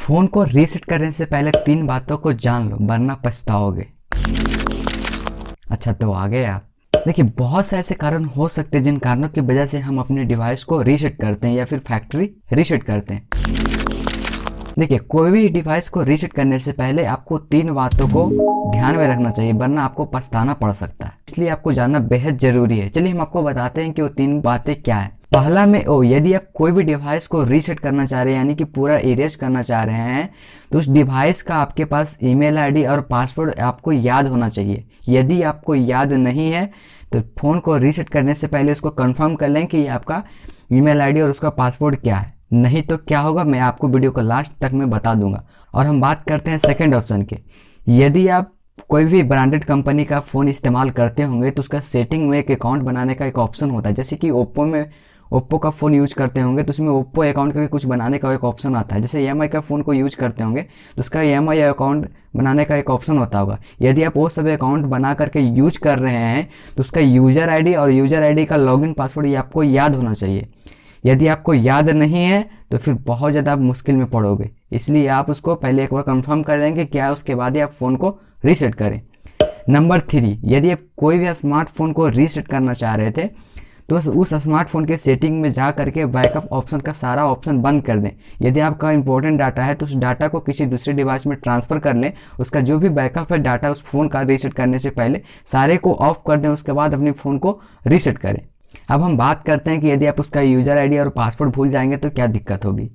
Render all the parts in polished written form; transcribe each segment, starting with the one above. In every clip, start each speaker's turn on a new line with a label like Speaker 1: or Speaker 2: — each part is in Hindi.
Speaker 1: फोन को रीसेट करने से पहले 3 बातों को जान लो वरना पछताओगे। अच्छा तो आगे आप देखिए, बहुत से ऐसे कारण हो सकते हैं जिन कारणों की वजह से हम अपने डिवाइस को रीसेट करते हैं या फिर फैक्ट्री रीसेट करते हैं। देखिए, कोई भी डिवाइस को रीसेट करने से पहले आपको 3 बातों को ध्यान में रखना चाहिए वरना आपको पछताना पड़ सकता है, इसलिए आपको जानना बेहद जरूरी है। चलिए हम आपको बताते हैं कि वो 3 बातें क्या है। पहला में यदि आप कोई भी डिवाइस को रीसेट करना चाह रहे हैं यानी कि पूरा इरेज करना चाह रहे हैं तो उस डिवाइस का आपके पास ईमेल आईडी और पासवर्ड आपको याद होना चाहिए। यदि आपको याद नहीं है तो फ़ोन को रीसेट करने से पहले उसको कंफर्म कर लें कि आपका ईमेल आईडी और उसका पासवर्ड क्या है। नहीं तो क्या होगा मैं आपको वीडियो को लास्ट तक में बता दूंगा। और हम बात करते हैं सेकेंड ऑप्शन के। यदि आप कोई भी ब्रांडेड कंपनी का फ़ोन इस्तेमाल करते होंगे तो उसका सेटिंग में एक अकाउंट बनाने का एक ऑप्शन होता है। जैसे कि ओप्पो का फ़ोन यूज करते होंगे तो उसमें ओप्पो अकाउंट का कुछ बनाने का एक ऑप्शन आता है। जैसे EMI का फ़ोन को यूज करते होंगे तो उसका EMI अकाउंट बनाने का एक ऑप्शन होता होगा। यदि आप वो सब अकाउंट बना करके यूज कर रहे हैं तो उसका यूज़र आईडी और यूज़र आईडी का लॉगिन पासवर्ड ये आपको याद होना चाहिए। यदि आपको याद नहीं है तो फिर बहुत ज़्यादा आप मुश्किल में पड़ोगे, इसलिए आप उसको पहले एक बार कंफर्म कर लेंगे क्या है, उसके बाद ही आप फ़ोन को रीसेट करें। नंबर 3, यदि आप कोई भी स्मार्टफोन को रीसेट करना चाह रहे थे तो उस स्मार्टफोन के सेटिंग में जा करके बैकअप ऑप्शन का सारा ऑप्शन बंद कर दें। यदि आपका इंपॉर्टेंट डाटा है तो उस डाटा को किसी दूसरे डिवाइस में ट्रांसफ़र कर लें। उसका जो भी बैकअप है डाटा उस फ़ोन का रीसेट करने से पहले सारे को ऑफ कर दें, उसके बाद अपने फ़ोन को रीसेट करें। अब हम बात करते हैं कि यदि आप उसका यूज़र आईडी और पासवर्ड भूल जाएंगे तो क्या दिक्कत होगी।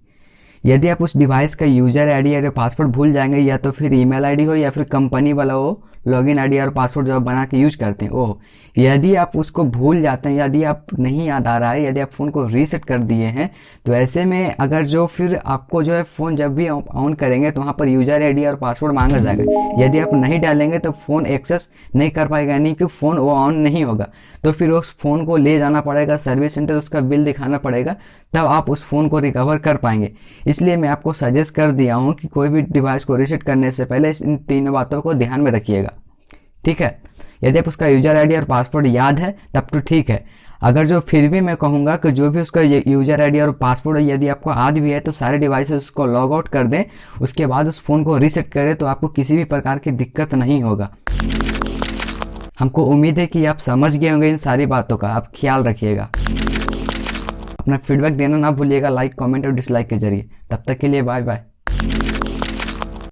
Speaker 1: यदि आप उस डिवाइस का यूज़र आईडी या पासवर्ड भूल जाएंगे या तो फिर ईमेल आईडी हो या फिर कंपनी वाला हो लॉगिन आईडी और पासवर्ड जो आप बना के यूज करते हैं यदि आप उसको भूल जाते हैं, यदि आप नहीं याद आ रहा है, यदि आप फ़ोन को रीसेट कर दिए हैं तो ऐसे में अगर जो फिर आपको जो है फ़ोन जब भी ऑन करेंगे तो वहाँ पर यूज़र आईडी और पासवर्ड मांगा जाएगा। यदि आप नहीं डालेंगे तो फ़ोन एक्सेस नहीं कर पाएगा, यानी कि फ़ोन वो ऑन नहीं होगा। तो फिर उस फ़ोन को ले जाना पड़ेगा सर्विस सेंटर, उसका बिल दिखाना पड़ेगा, तब आप उस फ़ोन को रिकवर कर पाएंगे। इसलिए मैं आपको सजेस्ट कर दिया हूँ कि कोई भी डिवाइस को रीसेट करने से पहले इन 3 बातों को ध्यान में रखिएगा, ठीक है। यदि आप उसका यूज़र आईडी और पासवर्ड याद है तब तो ठीक है। अगर जो फिर भी मैं कहूँगा कि जो भी उसका यूज़र आईडी और पासवर्ड यदि आपको याद भी है तो सारे डिवाइसेस को लॉग आउट कर दें, उसके बाद उस फ़ोन को रीसेट करें तो आपको किसी भी प्रकार की दिक्कत नहीं होगा। हमको उम्मीद है कि आप समझ गए होंगे इन सारी बातों का। आप ख्याल रखिएगा, अपना फीडबैक देना ना भूलिएगा लाइक, कमेंट और डिसलाइक के जरिए। तब तक के लिए बाय बाय।